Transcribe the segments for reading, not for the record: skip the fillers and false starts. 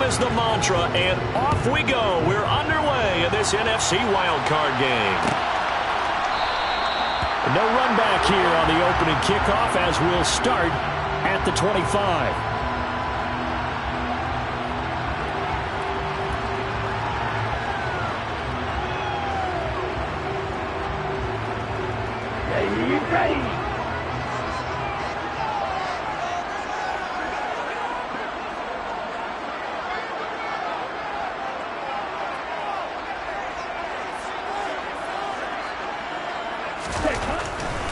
is the mantra, and off we go. We're underway in this NFC wildcard game. No run back here on the opening kickoff as we'll start at the 25.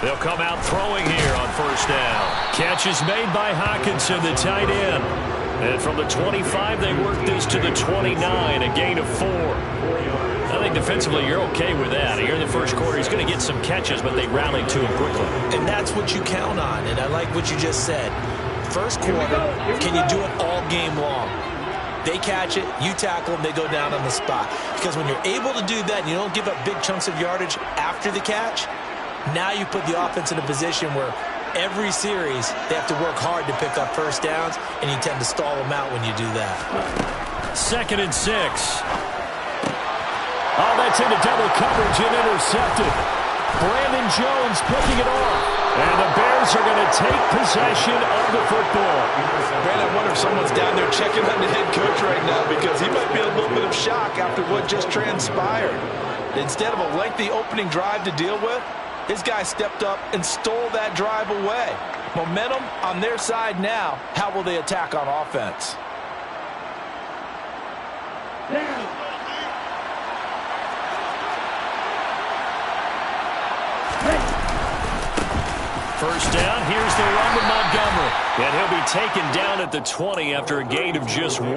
They'll come out throwing here on first down. Catch is made by Hockenson, the tight end. And from the 25, they work this to the 29, a gain of 4. I think defensively you're okay with that. Here in the first quarter, he's going to get some catches, but they rallied to him quickly. And that's what you count on, and I like what you just said. First quarter, can you do it all game long? They catch it, you tackle them, they go down on the spot. Because when you're able to do that and you don't give up big chunks of yardage after the catch, now you put the offense in a position where every series they have to work hard to pick up first downs, and you tend to stall them out when you do that. 2nd and 6. Oh, that's into double coverage and intercepted. Brandon Jones picking it off. And the Bears are going to take possession of the football. Brandon, I wonder if someone's down there checking on the head coach right now, because he might be in a little bit of shock after what just transpired. Instead of a lengthy opening drive to deal with, his guy stepped up and stole that drive away. Momentum on their side now. How will they attack on offense? First down, here's the run to Montgomery. And he'll be taken down at the 20 after a gain of just 1.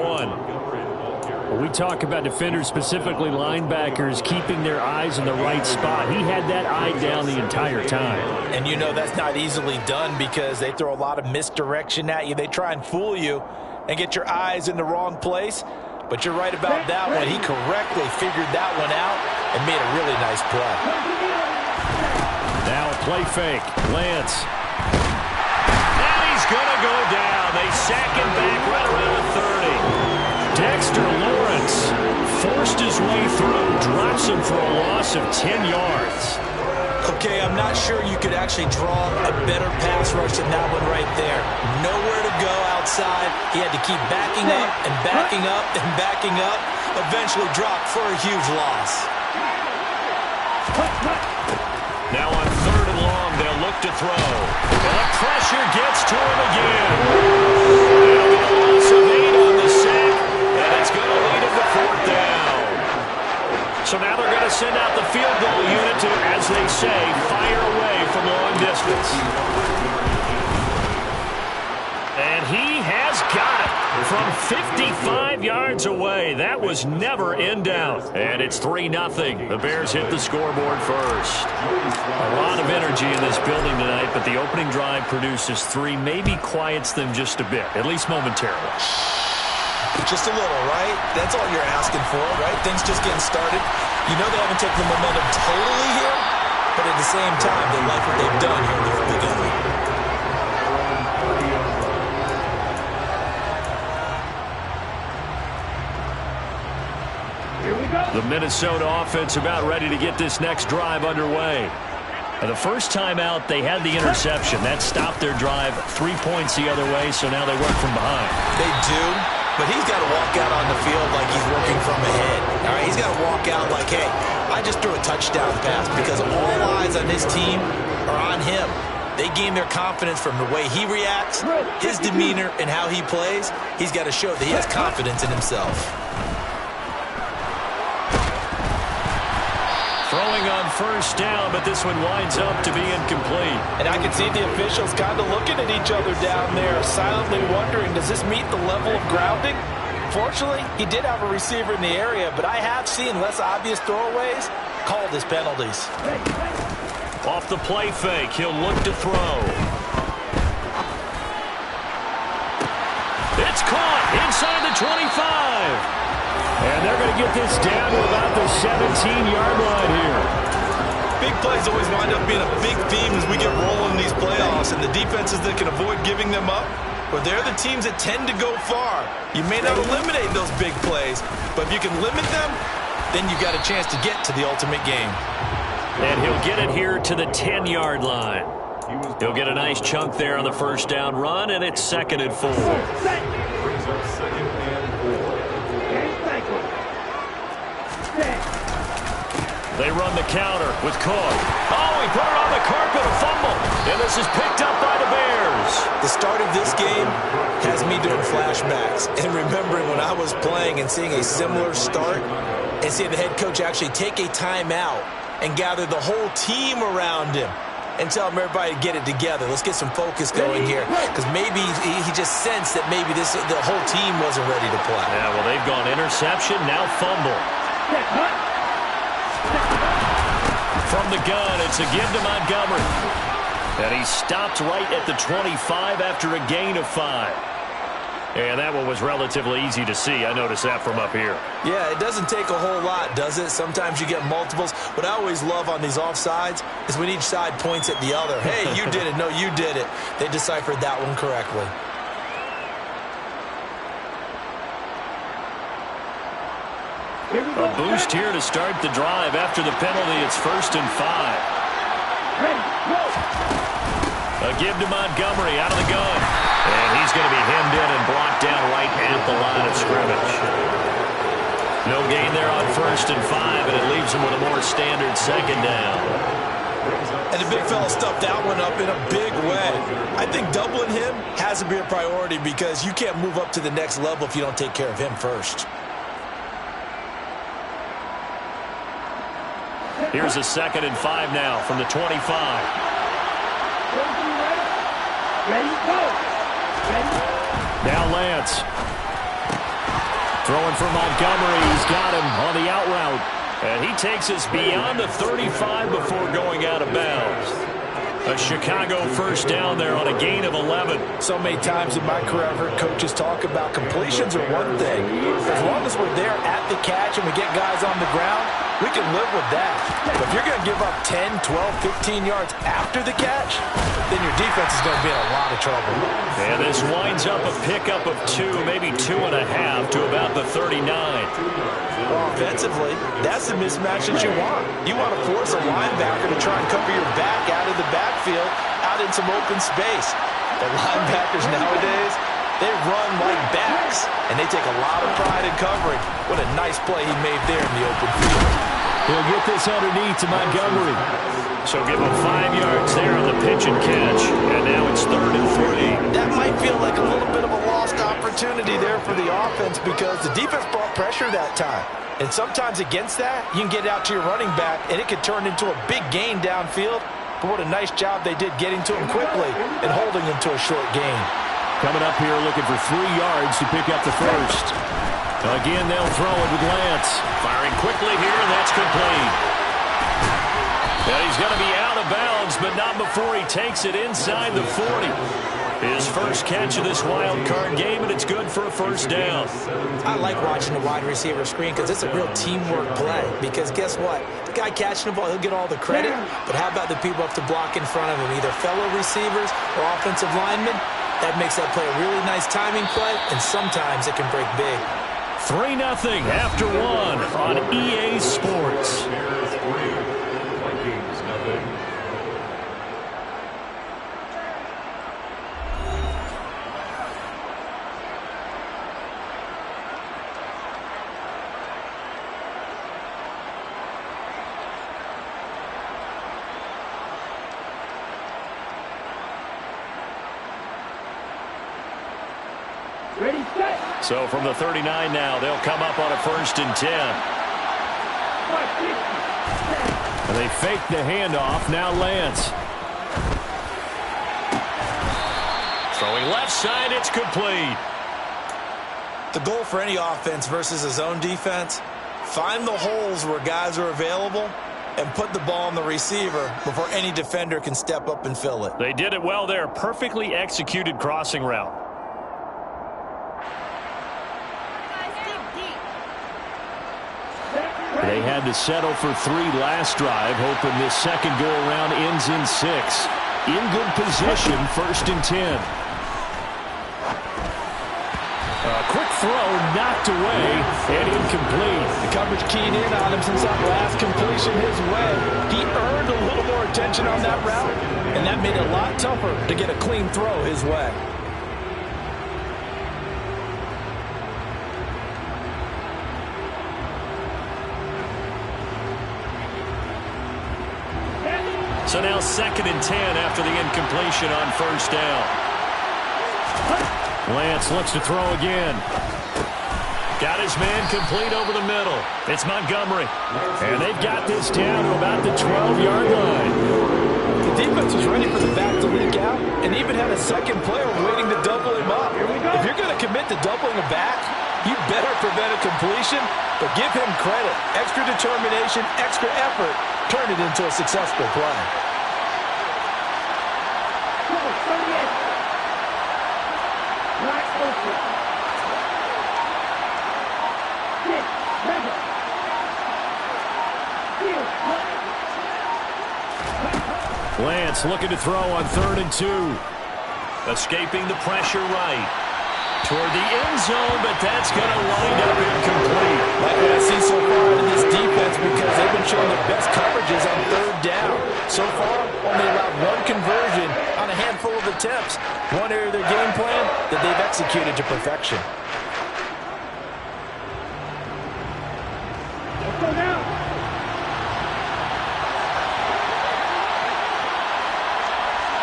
When we talk about defenders, specifically linebackers, keeping their eyes in the right spot, he had that eye down the entire time. And you know that's not easily done because they throw a lot of misdirection at you. They try and fool you and get your eyes in the wrong place. But you're right about that one. He correctly figured that one out and made a really nice play. Now a play fake. Lance. And he's going to go down. They sack him back right around the 30. Dexter Lawrence forced his way through, drops him for a loss of 10 yards. Okay, I'm not sure you could actually draw a better pass rush than that one right there. Nowhere to go outside. He had to keep backing up and backing up and backing up. Eventually dropped for a huge loss. Now on 3rd and long, they'll look to throw. And the pressure gets to him again. They'll get a loss of 8 on the sack. And it's going to lead him to 4th down. So now they're going to send out the field goal unit to, as they say, fire away from long distance. And he has got it from 55 yards away. That was never in doubt. And it's 3-0. The Bears hit the scoreboard first. A lot of energy in this building tonight, but the opening drive produces 3, maybe quiets them just a bit, at least momentarily. Just a little, right? That's all you're asking for, right? Things just getting started. You know they haven't taken the momentum totally here, but at the same time, they like what they've done here in the early going. The Minnesota offense about ready to get this next drive underway. And the first time out, they had the interception. That stopped their drive 3 points the other way, so now they work from behind. They do. But he's got to walk out on the field like he's working from ahead. All right, he's got to walk out like, hey, I just threw a touchdown pass, because all eyes on his team are on him. They gain their confidence from the way he reacts, his demeanor, and how he plays. He's got to show that he has confidence in himself. Throwing on first down, but this one winds up to be incomplete. And I can see the officials kind of looking at each other down there, silently wondering, does this meet the level of grounding? Fortunately, he did have a receiver in the area, but I have seen less obvious throwaways called as penalties. Off the play fake, he'll look to throw. It's caught inside the 25. And they're going to get this down to about the 17-yard line here. Big plays always wind up being a big theme as we get rolling in these playoffs, and the defenses that can avoid giving them up, Well, they're the teams that tend to go far. You may not eliminate those big plays, but if you can limit them, then you got a chance to get to the ultimate game. And he'll get it here to the 10-yard line. He'll get a nice chunk there on the first down run, and it's 2nd and 4. They run the counter with Cook. Oh, he put it on the carpet, a fumble. And this is picked up by the Bears. The start of this game has me doing flashbacks and remembering when I was playing and seeing a similar start and seeing the head coach actually take a timeout and gather the whole team around him and tell him everybody to get it together. Let's get some focus going here, because maybe he just sensed that maybe the whole team wasn't ready to play. Yeah, well, they've gone interception, now fumble. From the gun, it's a give to Montgomery. And he stopped right at the 25 after a gain of 5. And that one was relatively easy to see. I noticed that from up here. Yeah, it doesn't take a whole lot, does it? Sometimes you get multiples. What I always love on these offsides is when each side points at the other. Hey, you did it. No, you did it. They deciphered that one correctly. A boost here to start the drive. After the penalty, it's 1st and 5. A give to Montgomery out of the gun. And he's going to be hemmed in and blocked down right at the line of scrimmage. No gain there on 1st and 5, and it leaves him with a more standard 2nd down. And the big fella stuffed that one up in a big way. I think doubling him has to be a priority, because you can't move up to the next level if you don't take care of him first. Here's a 2nd and 5 now from the 25. Now Lance. Throwing for Montgomery. He's got him on the out route. And he takes us beyond the 35 before going out of bounds. A Chicago first down there on a gain of 11. So many times in my career I've heard coaches talk about completions are one thing. As long as we're there at the catch and we get guys on the ground, we can live with that. But if you're going to give up 10, 12, 15 yards after the catch, then your defense is going to be in a lot of trouble. And this winds up a pickup of 2, maybe 2.5 to about the 39. Well, offensively, that's the mismatch that you want. You want to force a linebacker to try and cover your back out of the backfield, out in some open space. The linebackers nowadays, they run like backs, and they take a lot of pride in covering. What a nice play he made there in the open field. He'll get this underneath to Montgomery. So give him 5 yards there on the pitch and catch. And now it's 3rd and 3. That might feel like a little bit of a lost opportunity there for the offense, because the defense brought pressure that time. And sometimes against that, you can get out to your running back, and it could turn into a big gain downfield. But what a nice job they did getting to him quickly and holding him to a short gain. Coming up here looking for 3 yards to pick up the first. Again, they'll throw it with Lance. Firing quickly here, and that's complete. And he's going to be out of bounds, but not before he takes it inside the 40. His first catch of this wild card game, and it's good for a first down. I like watching the wide receiver screen, because it's a real teamwork play. Because guess what? The guy catching the ball, he'll get all the credit. But how about the people up to block in front of him, either fellow receivers or offensive linemen? That makes that play a really nice timing play, and sometimes it can break big. 3-0 after 1 on EA Sports. So from the 39 now, they'll come up on a 1st and 10. And they fake the handoff. Now Lance. Throwing left side, it's complete. The goal for any offense versus a zone defense, find the holes where guys are available and put the ball on the receiver before any defender can step up and fill it. They did it well there. Perfectly executed crossing route. They had to settle for 3 last drive, hoping this second go-around ends in 6. In good position, 1st and 10. throw knocked away and incomplete. The coverage keyed in on him since that last completion his way. He earned a little more attention on that route, and that made it a lot tougher to get a clean throw his way. So now 2nd and 10 after the incompletion on first down. Lance looks to throw again. Got his man complete over the middle. It's Montgomery. And they've got this down to about the 12-yard line. The defense was ready for the back to leak out and even had a second player waiting to double him up. If you're going to commit to doubling a back, you better prevent a completion, but give him credit. Extra determination, extra effort, turn it into a successful play. Lance looking to throw on 3rd and 2. Escaping the pressure right. Toward the end zone, but that's going to wind up incomplete. Like what I see so far out of this defense, because they've been showing their best coverages on 3rd down. So far, only allowed 1 conversion on a handful of attempts. One area of their game plan that they've executed to perfection. Let's go now.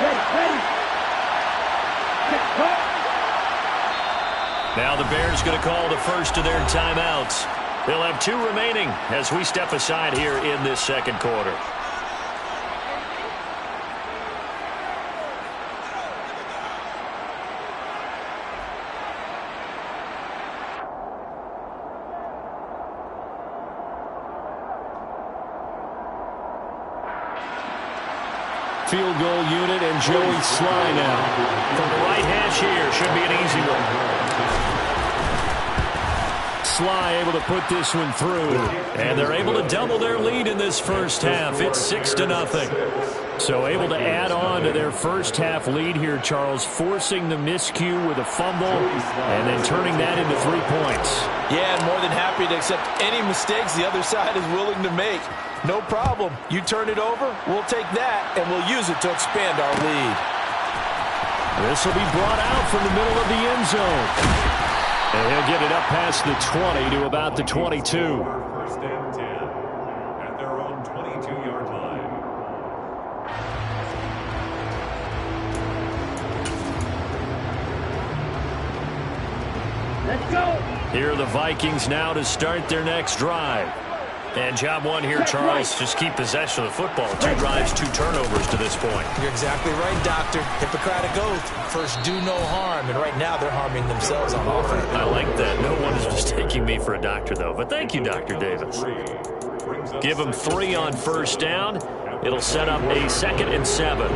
Ready. Now the Bears going to call the first of their timeouts. They'll have 2 remaining as we step aside here in this 2nd quarter. Field goal unit and Joey Sly now. From the right hash here, should be an easy one. Sly able to put this one through. And they're able to double their lead in this first half. It's 6-0. So able to add on to their first half lead here, Charles, forcing the miscue with a fumble and then turning that into 3 points. Yeah, and more than happy to accept any mistakes the other side is willing to make. No problem. You turn it over, we'll take that, and we'll use it to expand our lead. This will be brought out from the middle of the end zone. And he'll get it up past the 20 to about the 22. First and 10 at their own 22-yard line. Let's go. Here are the Vikings now to start their next drive. And job one here, Charles, just keep possession of the football. 2 drives, 2 turnovers to this point. You're exactly right, Doctor. Hippocratic oath. First, do no harm. And right now, they're harming themselves on offense. I like that. No one is mistaking me for a doctor, though. But thank you, Dr. Davis. Give them 3 on first down. It'll set up a 2nd and 7.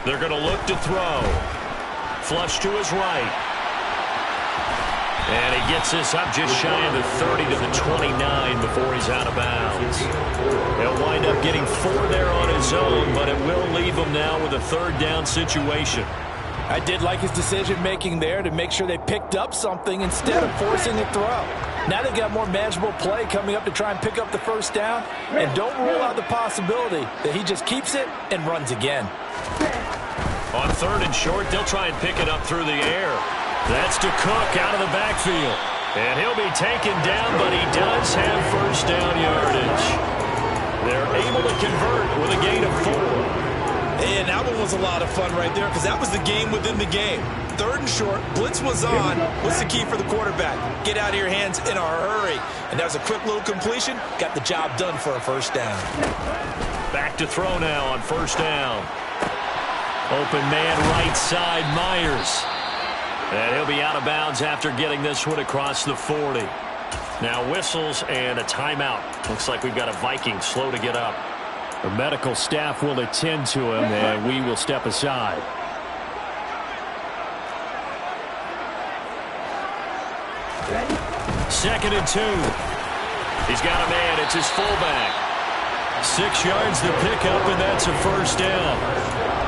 They're going to look to throw. Flush to his right. And he gets this up just shy of the 30 to the 29 before he's out of bounds. He'll wind up getting 4 there on his own, but it will leave him now with a 3rd down situation. I did like his decision-making there to make sure they picked up something instead of forcing a throw. Now they've got more manageable play coming up to try and pick up the first down, and don't rule out the possibility that he just keeps it and runs again. On 3rd and short, they'll try and pick it up through the air. That's to Cook out of the backfield. And he'll be taken down, but he does have first down yardage. They're able to convert with a gain of 4. And that one was a lot of fun right there because that was the game within the game. 3rd and short, blitz was on. What's the key for the quarterback? Get out of your hands in a hurry. And that was a quick little completion. Got the job done for a first down. Back to throw now on first down. Open man right side, Myers. And he'll be out of bounds after getting this one across the 40. Now whistles and a timeout. Looks like we've got a Viking slow to get up. The medical staff will attend to him, and we will step aside. Second and 2. He's got a man. It's his fullback. 6 yards to pick up, and that's a first down.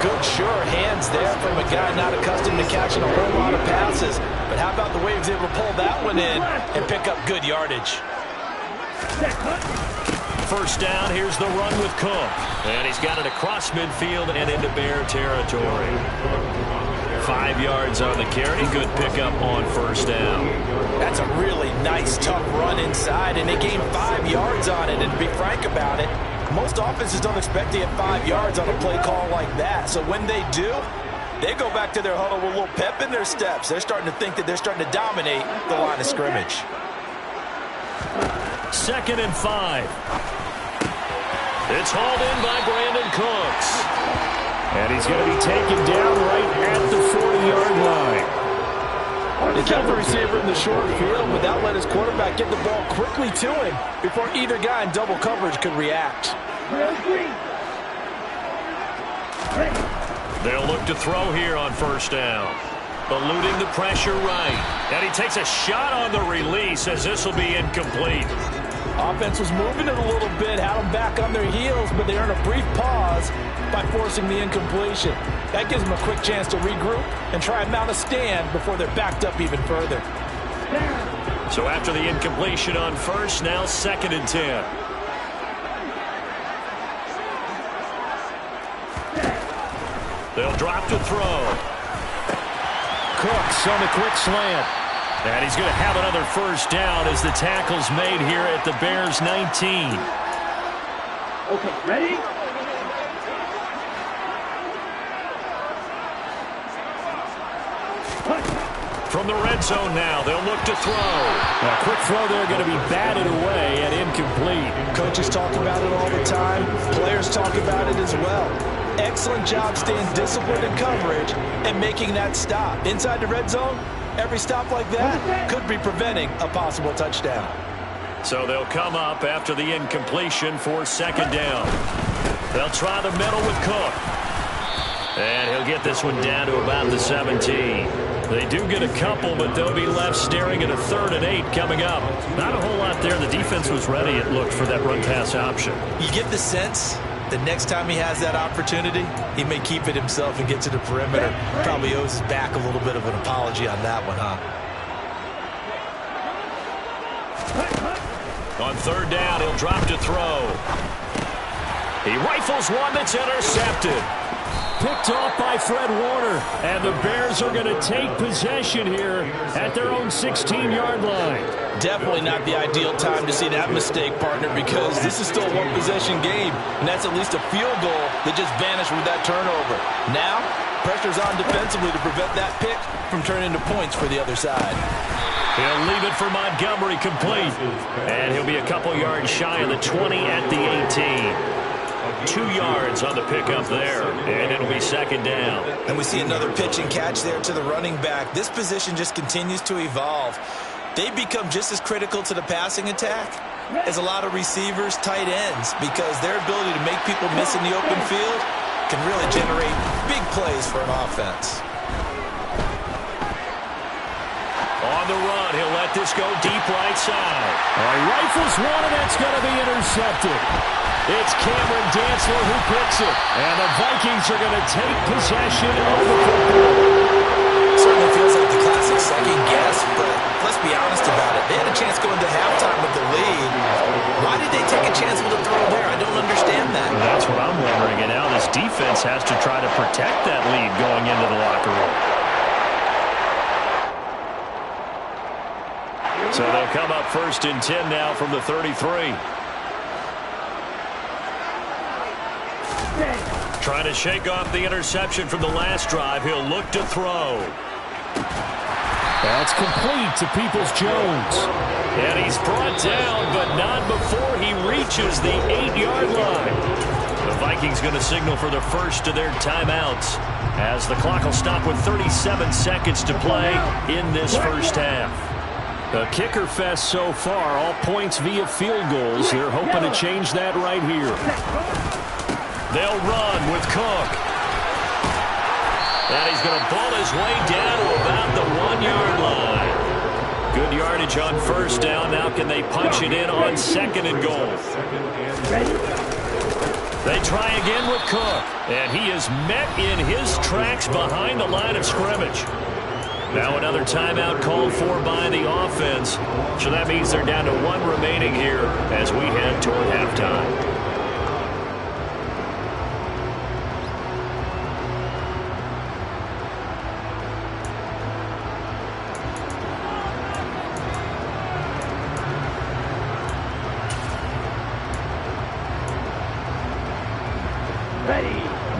Good, sure hands there from a guy not accustomed to catching a whole lot of passes. But how about the way he was able to pull that one in and pick up good yardage? First down, here's the run with Cook. And he's got it across midfield and into Bear territory. 5 yards on the carry. Good pickup on first down. That's a really nice, tough run inside, and they gained 5 yards on it. And to be frank about it, most offenses don't expect to get 5 yards on a play call like that. So when they do, they go back to their huddle with a little pep in their steps. They're starting to think that they're starting to dominate the line of scrimmage. Second and 5. It's hauled in by Brandon Cooks. And he's going to be taken down right at the 40-yard line. They kept the receiver in the short field without letting his quarterback get the ball quickly to him before either guy in double coverage could react. They'll look to throw here on first down. Eluding the pressure right. And he takes a shot on the release as this will be incomplete. Offense was moving it a little bit, had them back on their heels, but they earned a brief pause by forcing the incompletion. That gives them a quick chance to regroup and try and mount a stand before they're backed up even further. So after the incompletion on first, now second and 10. They'll drop to throw. Cooks on the quick slant. And he's going to have another first down as the tackle's made here at the Bears' 19. Okay, ready? From the red zone now, they'll look to throw. A quick throw there going to be batted away and incomplete. Coaches talk about it all the time. Players talk about it as well. Excellent job staying disciplined in coverage and making that stop. Inside the red zone, every stop like that could be preventing a possible touchdown. So they'll come up after the incompletion for second down. They'll try the middle with Cook. And he'll get this one down to about the 17. They do get a couple, but they'll be left staring at a 3rd and 8 coming up. Not a whole lot there. The defense was ready, it looked, for that run-pass option. You get the sense the next time he has that opportunity, he may keep it himself and get to the perimeter. Probably owes his back a little bit of an apology on that one, huh? On third down, he'll drop to throw. He rifles one that's intercepted. Picked off by Fred Warner. And the Bears are going to take possession here at their own 16-yard line. Definitely not the ideal time to see that mistake, partner, because this is still a one-possession game, and that's at least a field goal that just vanished with that turnover. Now, pressure's on defensively to prevent that pick from turning into points for the other side. He'll leave it for Montgomery complete. And he'll be a couple yards shy of the 20 at the 18. 2 yards on the pickup there, and it'll be second down. And we see another pitch and catch there to the running back. This position just continues to evolve. They become just as critical to the passing attack as a lot of receivers, tight ends, because their ability to make people miss in the open field can really generate big plays for an offense. On the run, he'll let this go deep right side. He rifles one, and that's going to be intercepted. It's Cameron Dantzler who picks it. And the Vikings are going to take possession of the football. Certainly feels like the classic second guess, but let's be honest about it. They had a chance going to halftime with the lead. Why did they take a chance with a throw there? I don't understand that. Well, that's what I'm wondering. And now this defense has to try to protect that lead going into the locker room. So they'll come up first and 10 now from the 33. Trying to shake off the interception from the last drive. He'll look to throw. That's complete to Peoples-Jones. And he's brought down, but not before he reaches the 8-yard line. The Vikings going to signal for the first of their timeouts as the clock will stop with 37 seconds to play in this first half. The kicker fest so far, all points via field goals. They're hoping to change that right here. They'll run with Cook. And he's going to ball his way down to about the 1-yard line. Good yardage on first down. Now can they punch it in on 2nd and goal? They try again with Cook. And he is met in his tracks behind the line of scrimmage. Now another timeout called for by the offense. So that means they're down to 1 remaining here as we head toward halftime.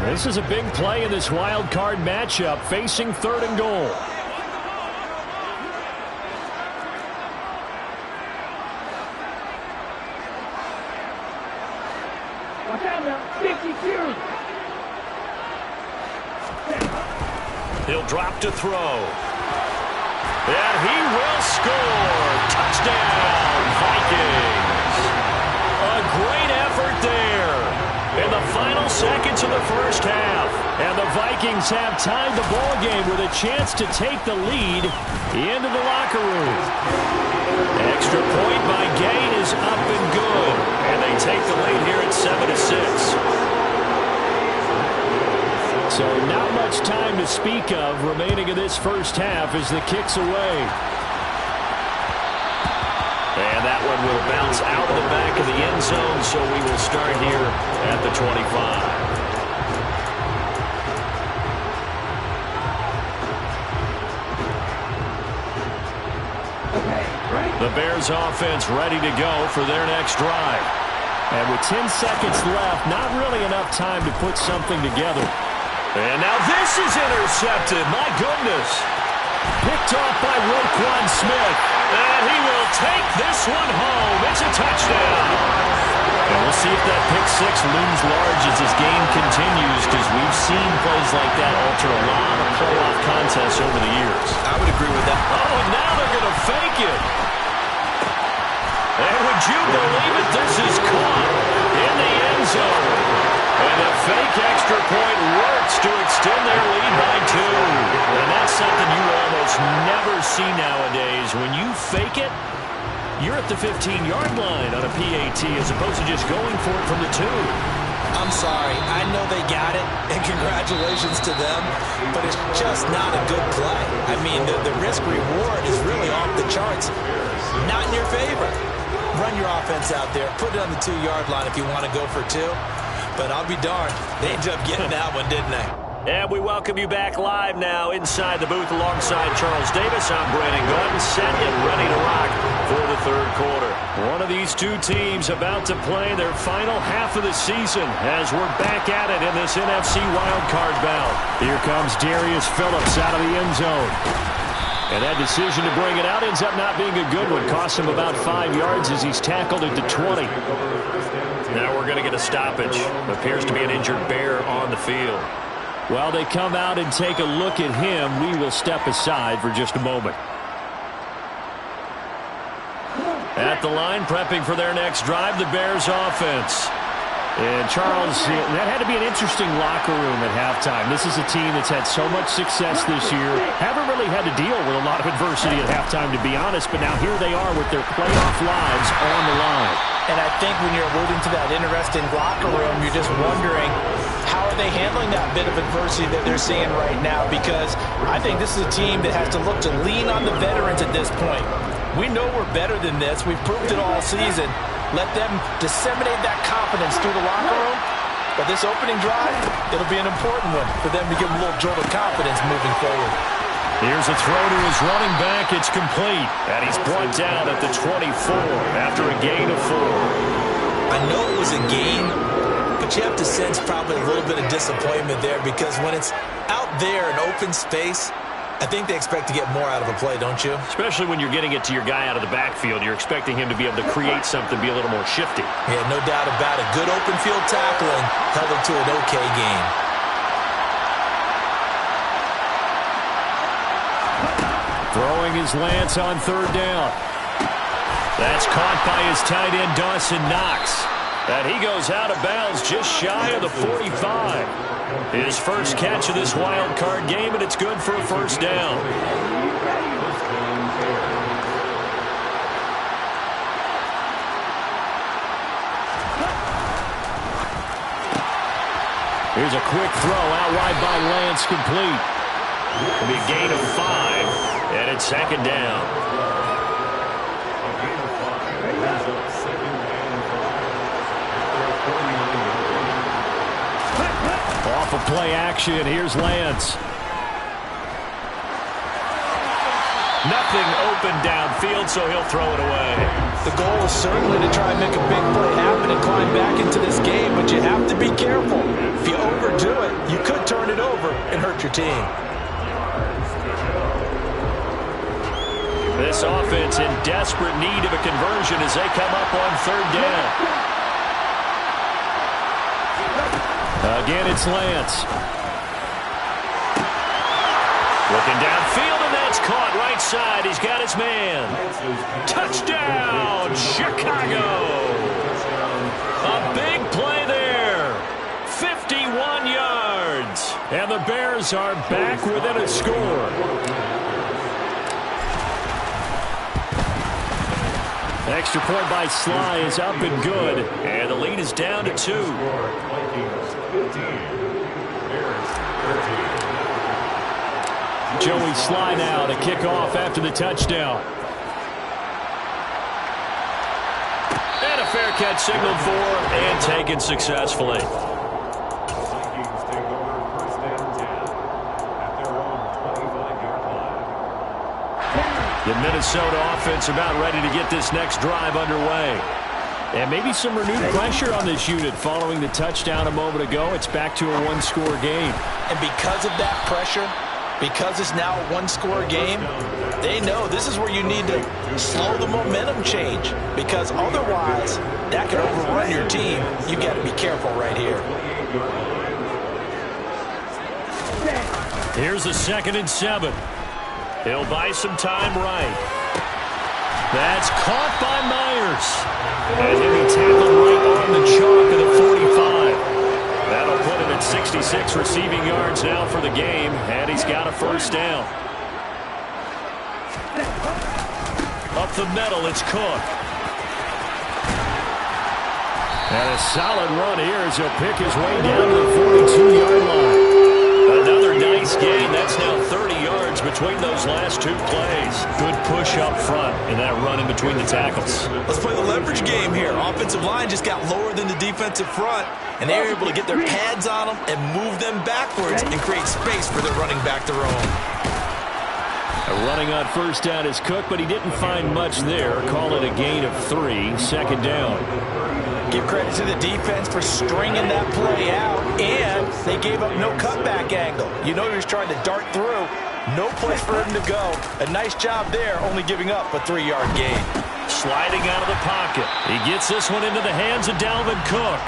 This is a big play in this wild card matchup, facing 3rd and goal. Watch out now, 52. He'll drop to throw. And he will score. Touchdown, Vikings. A great effort there. In the final seconds of the first half. And the Vikings have tied the ball game with a chance to take the lead into the locker room. Extra point by Gay is up and good. And they take the lead here at 7-6. So not much time to speak of remaining in this first half as the kick's away. And that one will bounce out of the back of the end zone, so we will start here at the 25. The Bears offense ready to go for their next drive. And with 10 seconds left, not really enough time to put something together. And now this is intercepted. My goodness. Picked off by Roquan Smith. And he will take this one home. It's a touchdown. And we'll see if that pick six looms large as this game continues, because we've seen plays like that alter a lot of playoff contests over the years. I would agree with that. Oh, and now they're going to fake it. And would you believe it? This is caught in the end zone. And a fake extra point works to extend their lead by 2. And that's something you almost never see nowadays. When you fake it, you're at the 15-yard line on a PAT as opposed to just going for it from the 2. I'm sorry. I know they got it, and congratulations to them, but it's just not a good play. I mean, the risk-reward is really off the charts. Not in your favor. Run your offense out there. Put it on the 2-yard line if you want to go for 2. But I'll be darned. They ended up getting that one, didn't they? And we welcome you back live now inside the booth alongside Charles Davis. I'm Brandon Gordon, set and ready to rock for the third quarter. One of these two teams about to play their final half of the season as we're back at it in this NFC wildcard bout. Here comes Darius Phillips out of the end zone. And that decision to bring it out ends up not being a good one. Costs him about 5 yards as he's tackled at the 20. Now we're going to get a stoppage. Appears to be an injured Bear on the field. While they come out and take a look at him, we will step aside for just a moment. At the line, prepping for their next drive, the Bears offense. And Charles, that had to be an interesting locker room at halftime. This is a team that's had so much success this year. Haven't really had to deal with a lot of adversity at halftime, to be honest. But now here they are with their playoff lives on the line. And I think when you're alluding to that interesting locker room, you're just wondering, how are they handling that bit of adversity that they're seeing right now? Because I think this is a team that has to look to lean on the veterans at this point. We know we're better than this. We've proved it all season. Let them disseminate that confidence through the locker room. But this opening drive, it'll be an important one for them to give them a little jolt of confidence moving forward. Here's a throw to his running back. It's complete. And he's brought down at the 24 after a gain of 4. I know it was a gain, but you have to sense probably a little bit of disappointment there, because when it's out there in open space, I think they expect to get more out of a play, don't you? Especially when you're getting it to your guy out of the backfield. You're expecting him to be able to create something, be a little more shifty. Yeah, no doubt about it. Good open field tackling held it to an okay game. Throwing his Lance on third down. That's caught by his tight end, Dawson Knox. And he goes out of bounds just shy of the 45. His first catch of this wild card game, and it's good for a first down. Here's a quick throw out wide by Lance, complete. It'll be a gain of 5, and it's second down. Off of play action, here's Lance. Nothing open downfield, so he'll throw it away. The goal is certainly to try and make a big play happen and climb back into this game, but you have to be careful. If you overdo it, you could turn it over and hurt your team. This offense in desperate need of a conversion as they come up on third down. Again, it's Lance. Looking downfield, and that's caught right side. He's got his man. Touchdown, Chicago. A big play there. 51 yards. And the Bears are back within a score. Extra point by Sly is up and good. And the lead is down to 2. Joey Sly now to kick off after the touchdown. And a fair catch signaled for and taken successfully. The Minnesota offense about ready to get this next drive underway. And maybe some renewed pressure on this unit following the touchdown a moment ago. It's back to a one-score game. And because of that pressure, because it's now a one-score game, they know this is where you need to slow the momentum change. Because otherwise, that could overrun your team. You got to be careful right here. Here's a 2nd and 7. He'll buy some time right. That's caught by Myers. And he'll be tackled right on the chalk of the 45. That'll put him at 66 receiving yards now for the game, and he's got a first down. Up the middle, it's Cook. And a solid run here as he'll pick his way down to the 42-yard line. Another nice gain. That's now 30 yards between those last 2 plays. Good push up front in that run in between the tackles. Let's play the leverage game here. Offensive line just got lower than the defensive front, and they were able to get their pads on them and move them backwards and create space for their running back to roam. Running on first down is Cook, but he didn't find much there. Call it a gain of 3, second down. Give credit to the defense for stringing that play out, and they gave up no cutback angle. You know he was trying to dart through. No place for him to go. A nice job there, only giving up a 3-yard gain. Sliding out of the pocket. He gets this one into the hands of Dalvin Cook.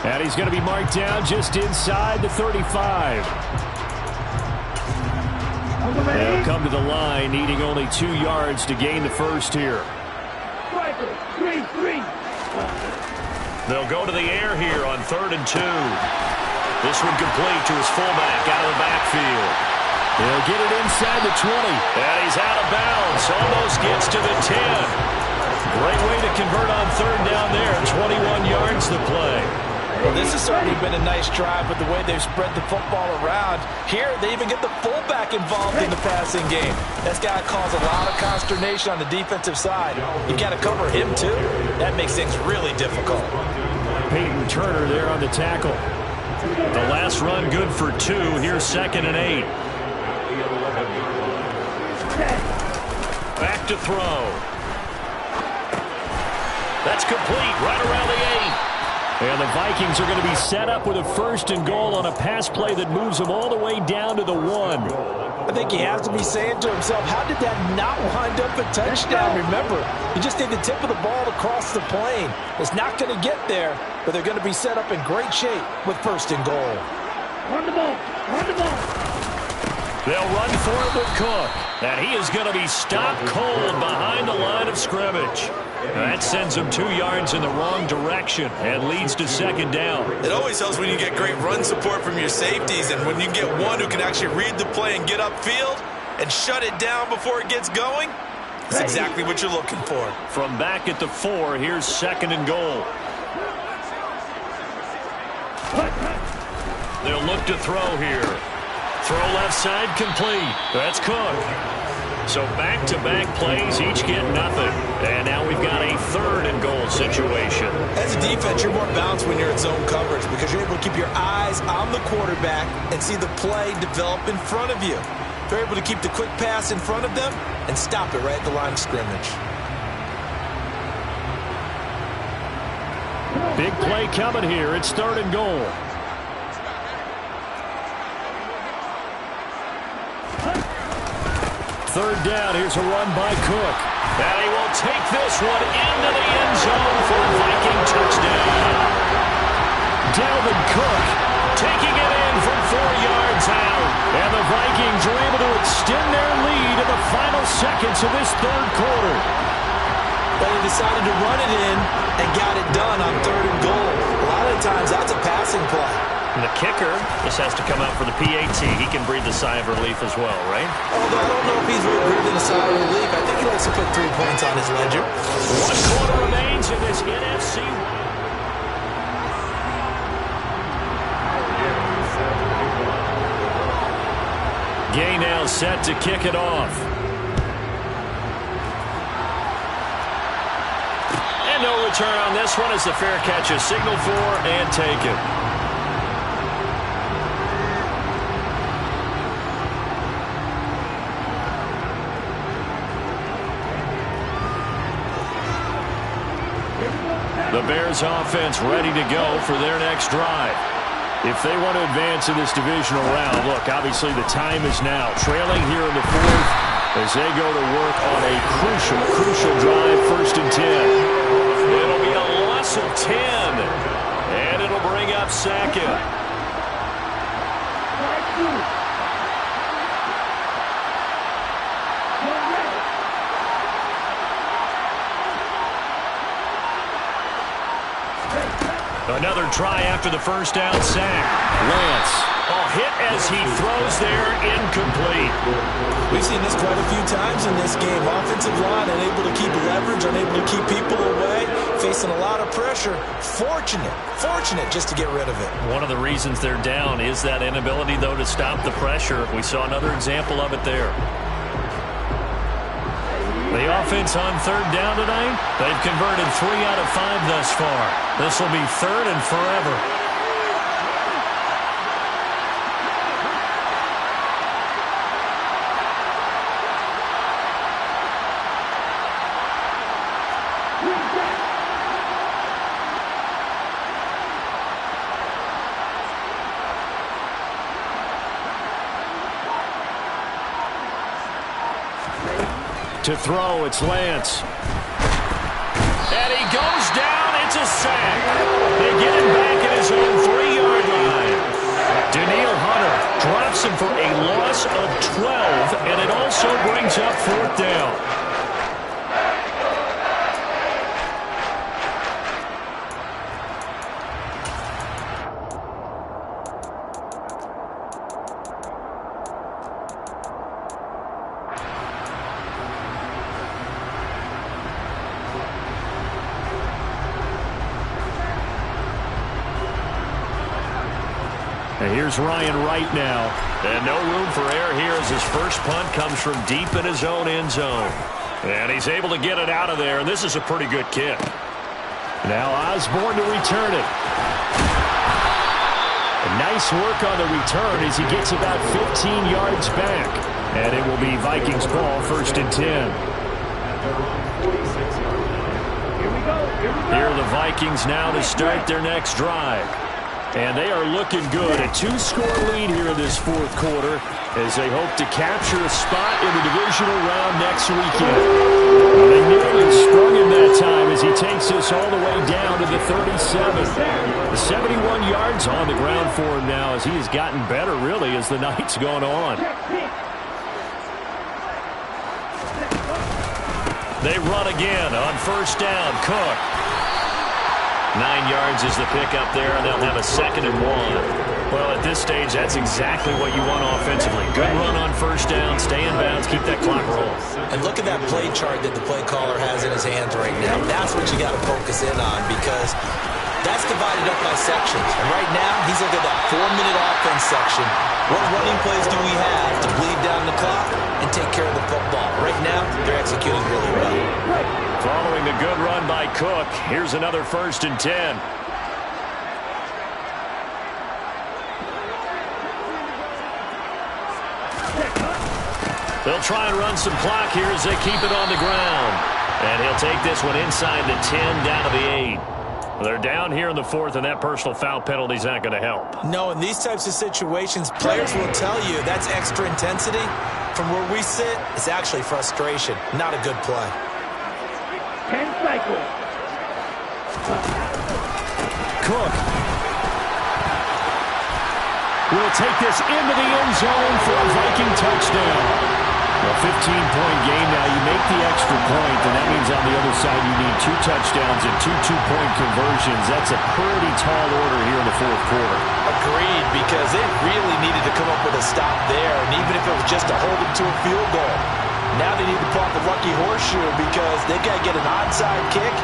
And he's going to be marked down just inside the 35. They'll come to the line, needing only 2 yards to gain the first here. They'll go to the air here on 3rd and 2. This one complete to his fullback out of the backfield. He'll get it inside the 20. And he's out of bounds. Almost gets to the 10. Great way to convert on 3rd down there. 21 yards to play. Well, this has certainly been a nice drive with the way they've spread the football around. Here, they even get the fullback involved in the passing game. That's got to cause a lot of consternation on the defensive side. You got to cover him, too. That makes things really difficult. Peyton Turner there on the tackle. The last run good for 2. Here's 2nd and 8. Back to throw. That's complete right around the 8. And the Vikings are going to be set up with a 1st and goal on a pass play that moves them all the way down to the 1. I think he has to be saying to himself, how did that not wind up a touchdown? Remember, you just need the tip of the ball to cross the plane. It's not going to get there, but they're going to be set up in great shape with 1st and goal. Run the ball. Run the ball. They'll run for it with Cook. And he is going to be stopped cold behind the line of scrimmage. That sends him 2 yards in the wrong direction and leads to second down. It always helps when you get great run support from your safeties, and when you get one who can actually read the play and get upfield and shut it down before it gets going. That's exactly what you're looking for. From back at the 4, here's second and goal. They'll look to throw here. Throw left side complete. That's Cook. So back-to-back plays, each get nothing. And now we've got a third and goal situation. As a defense, you're more balanced when you're in zone coverage because you're able to keep your eyes on the quarterback and see the play develop in front of you. They're able to keep the quick pass in front of them and stop it right at the line of scrimmage. Big play coming here. It's third and goal. Third down. Here's a run by Cook. And he will take this one into the end zone for a Viking touchdown. Dalvin Cook taking it in from 4 yards out. And the Vikings are able to extend their lead in the final seconds of this third quarter. But they decided to run it in and got it done on third and goal. A lot of the times that's a passing play. And the kicker just has to come out for the PAT. He can breathe a sigh of relief as well, right? Although I don't know if he's really breathing a sigh of relief. I think he likes to put 3 points on his ledger. 1 quarter remains in this NFC. Gay now set to kick it off. And no return on this one as the fair catch is signaled for and taken. The Bears offense ready to go for their next drive. If they want to advance in this divisional round, look, obviously the time is now. Trailing here in the 4th as they go to work on a crucial drive, 1st and 10. It'll be a loss of 10, and it'll bring up second. Another try after the first down sack. Lance. Hit as he throws there, incomplete. We've seen this quite a few times in this game. Offensive line unable to keep leverage, unable to keep people away, facing a lot of pressure. Fortunate just to get rid of it. One of the reasons they're down is that inability, though, to stop the pressure. We saw another example of it there. The offense on third down tonight, they've converted 3 out of 5 thus far. This will be third and forever. To throw, it's Lance. And he goes down. It's a sack. They get him back at his own 3-yard line. Daniil Hunter drops him for a loss of 12, and it also brings up 4th down. And here's Ryan Wright now. And no room for error here as his first punt comes from deep in his own end zone. And he's able to get it out of there, and this is a pretty good kick. Now Osborne to return it. And nice work on the return as he gets about 15 yards back. And it will be Vikings ball, 1st and 10. Here are the Vikings now to start their next drive. And they are looking good. A 2-score lead here in this 4th quarter as they hope to capture a spot in the divisional round next weekend. Well, they nearly sprung him that time as he takes us all the way down to the 37. The 71 yards on the ground for him now as he has gotten better, really, as the night's gone on. They run again on first down. Cook. 9 yards is the pickup there, and they'll have a 2nd and 1. Well, at this stage, that's exactly what you want offensively. Good run on first down, stay in bounds, keep that clock rolling. And look at that play chart that the play caller has in his hands right now. That's what you got to focus in on, because that's divided up by sections. And right now, he's looking at that 4-minute offense section. What running plays do we have to bleed down the clock and take care of the football? Right now, they're executing really well. Following the good run by Cook, here's another 1st and 10. They'll try and run some clock here as they keep it on the ground. And he'll take this one inside the 10, down to the 8. They're down here in the 4th, and that personal foul penalty is not going to help. No, in these types of situations, players will tell you that's extra intensity. From where we sit, it's actually frustration. Not a good play. 10 cycles. Cook will take this into the end zone for a Viking touchdown. A 15-point game now. You make the extra point, and that means on the other side you need 2 touchdowns and 2 two-point conversions. That's a pretty tall order here in the 4th quarter. Agreed, because they really needed to come up with a stop there, and even if it was just to hold them to a field goal. Now they need to pull out the lucky horseshoe because they've got to get an onside kick,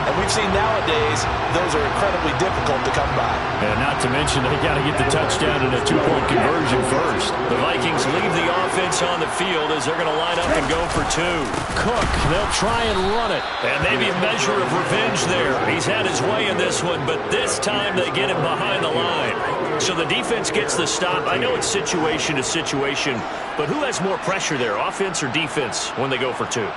and we've seen nowadays those are incredibly difficult to come by. And not to mention they got to get the touchdown and a 2-point conversion first. The Vikings leave the offense on the field as they're going to line up and go for 2. Cook, they'll try and run it. And maybe a measure of revenge there. He's had his way in this one, but this time they get him behind the line. So the defense gets the stop. I know it's situation to situation, but who has more pressure there, offense or defense, when they go for 2?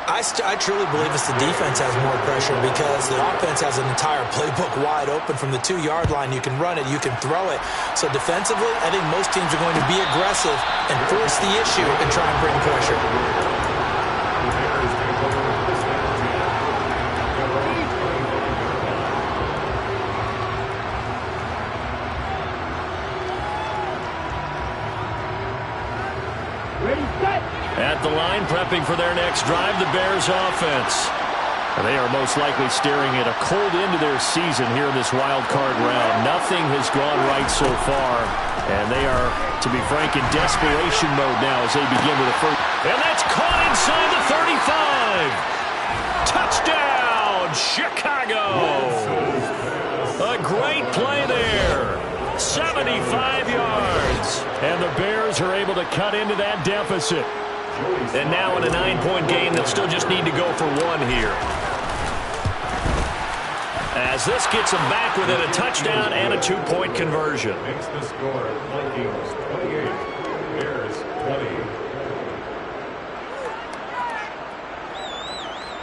I truly believe it's the defense has more pressure because the offense has an entire playbook wide open from the 2-yard line. You can run it, you can throw it. So defensively, I think most teams are going to be aggressive and force the issue and try and bring pressure. At the line, prepping for their next drive, the Bears offense. They are most likely staring at a cold end to their season here in this wild card round. Nothing has gone right so far, and they are, to be frank, in desperation mode now as they begin with the first. And that's caught inside the 35. Touchdown, Chicago. A great play there. 75 yards. And the Bears are able to cut into that deficit. And now in a 9-point game, they'll still just need to go for 1 here. As this gets them back within a touchdown and a 2-point conversion. Makes the score Vikings 28, Bears 20.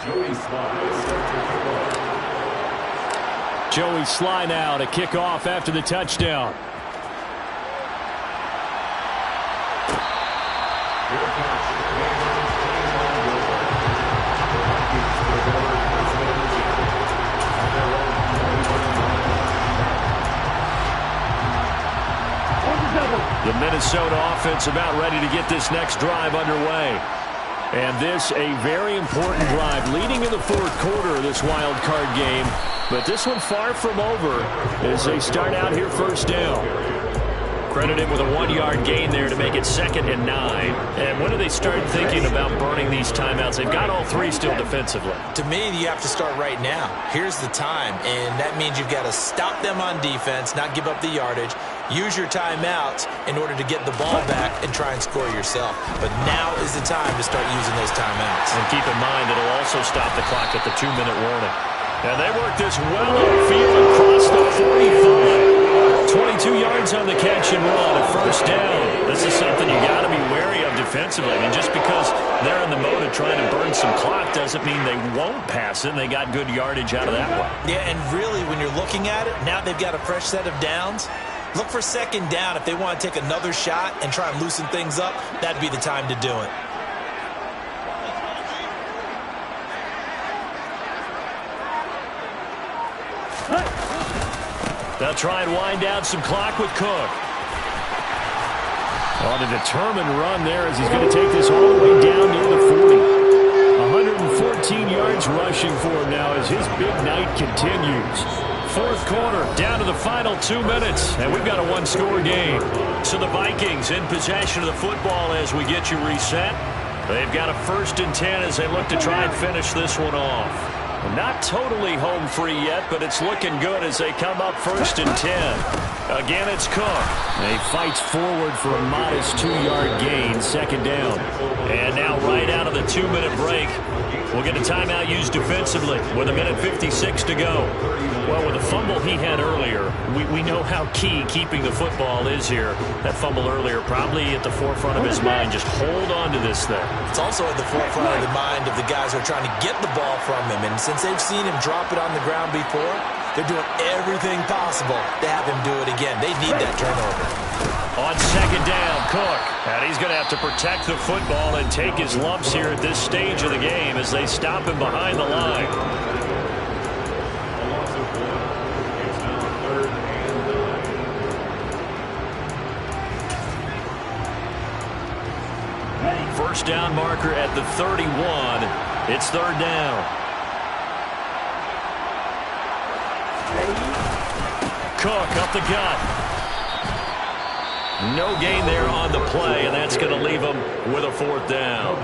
Joey Sly set to kick off. Joey Sly now to kick off after the touchdown. The Minnesota offense about ready to get this next drive underway. And this a very important drive leading in the 4th quarter of this wild card game. But this one far from over as they start out here first down. Credit him with a 1-yard gain there to make it 2nd and 9. And when do they start thinking about burning these timeouts? They've got all 3 still defensively. To me, you have to start right now. Here's the time, and that means you've got to stop them on defense, not give up the yardage, use your timeouts in order to get the ball back and try and score yourself. But now is the time to start using those timeouts. And keep in mind, it'll also stop the clock at the 2-minute warning. And they work this well upfield across the 45. 22 yards on the catch and run at first down. This is something you got to be wary of defensively. I mean, just because they're in the mode of trying to burn some clock doesn't mean they won't pass it. They got good yardage out of that one. Yeah, and really, when you're looking at it, now they've got a fresh set of downs. Look for 2nd down. If they want to take another shot and try and loosen things up, that'd be the time to do it. They'll try and wind down some clock with Cook. On a determined run there as he's going to take this all the way down near the 40. 114 rushing for him now as his big night continues. Fourth quarter, down to the final 2 minutes, and we've got a one-score game. So the Vikings in possession of the football as we get you reset. They've got a 1st and 10 as they look to try and finish this one off. Not totally home free yet, but it's looking good as they come up 1st and 10. Again, it's Cook. He fights forward for a modest 2-yard gain, 2nd down. And now right out of the 2-minute break, we'll get a timeout used defensively with 1:56 to go. Well, with the fumble he had earlier, we know how key keeping the football is here. That fumble earlier probably at the forefront of his mind. Just hold on to this thing. It's also at the forefront of the mind of the guys who are trying to get the ball from him. And since they've seen him drop it on the ground before, they're doing everything possible to have him do it again. They need that turnover. On 2nd down, Cook. And he's going to have to protect the football and take his lumps here at this stage of the game as they stop him behind the line. First down marker at the 31. It's 3rd down. Cook up the gut. No gain there on the play, and that's going to leave him with a 4th down.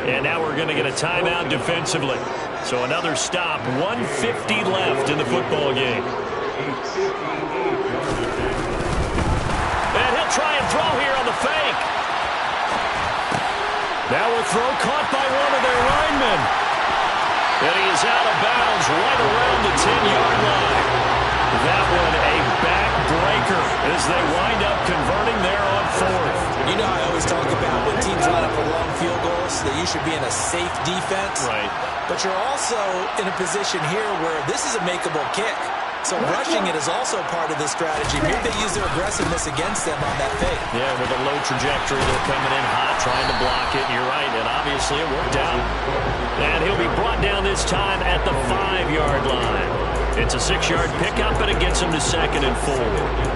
And now we're going to get a timeout defensively. So another stop, 1:50 left in the football game. And he'll try and throw here on the fake. Now a throw caught by one of their linemen. And he is out of bounds right around the 10-yard line. That one a backbreaker as they wind up converting there on 4th. You know I always talk about when teams line up for long field goals that you should be in a safe defense. Right. But you're also in a position here where this is a makeable kick. So rushing it is also part of the strategy. Maybe they use their aggressiveness against them on that fake. Yeah, with a low trajectory, they're coming in hot, trying to block it. You're right, and obviously it worked out. And he'll be brought down this time at the 5-yard line. It's a 6-yard pickup, and it gets them to 2nd and 4.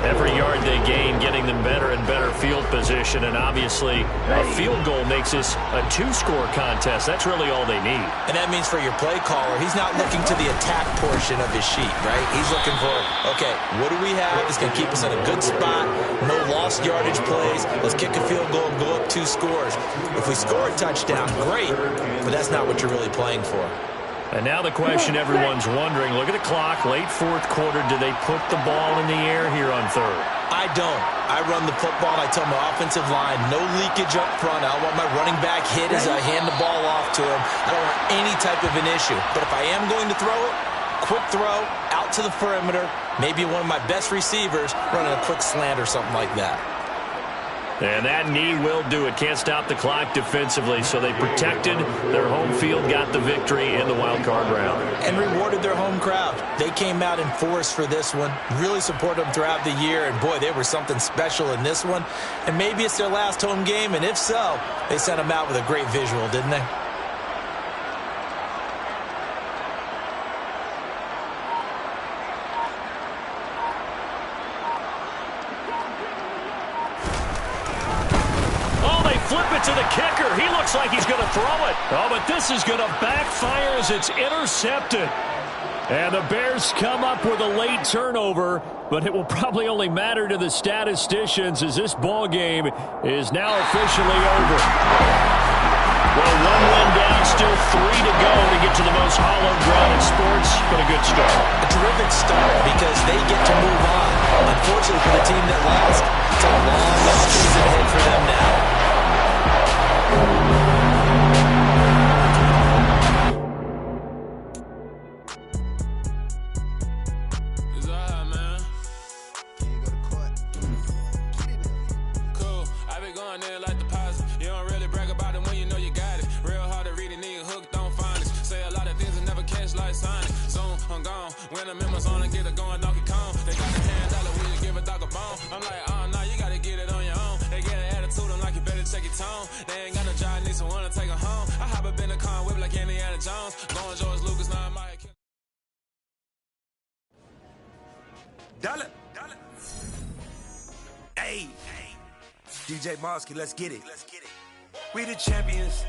Every yard they gain, getting them better and better field position, and obviously a field goal makes this a 2-score contest. That's really all they need. And that means for your play caller, he's not looking to the attack portion of his sheet, right? He's looking for, okay, what do we have that's going to keep us in a good spot? No lost yardage plays. Let's kick a field goal and go up 2 scores. If we score a touchdown, great, but that's not what you're really playing for. And now the question everyone's wondering, look at the clock, late 4th quarter, do they put the ball in the air here on 3rd? I don't. I run the football. I tell my offensive line, no leakage up front. I don't want my running back hit as I hand the ball off to him. I don't want any type of an issue. But if I am going to throw it, quick throw, out to the perimeter, maybe one of my best receivers running a quick slant or something like that. And that knee will do it. Can't stop the clock defensively, so they protected their home field, got the victory in the wild card round. And rewarded their home crowd. They came out in force for this one, really supported them throughout the year, and boy, they were something special in this one. And maybe it's their last home game, and if so, they sent them out with a great visual, didn't they? Flip it to the kicker. He looks like he's going to throw it. Oh, but this is going to backfire as it's intercepted. And the Bears come up with a late turnover, but it will probably only matter to the statisticians as this ball game is now officially over. Well, 1 win down, still 3 to go to get to the most hallowed ground in sports, but a good start. A terrific start because they get to move on. Unfortunately for the team that lost, it's a long offseason ahead for them now. Hey, DJ Mosky, let's get it. We the champions.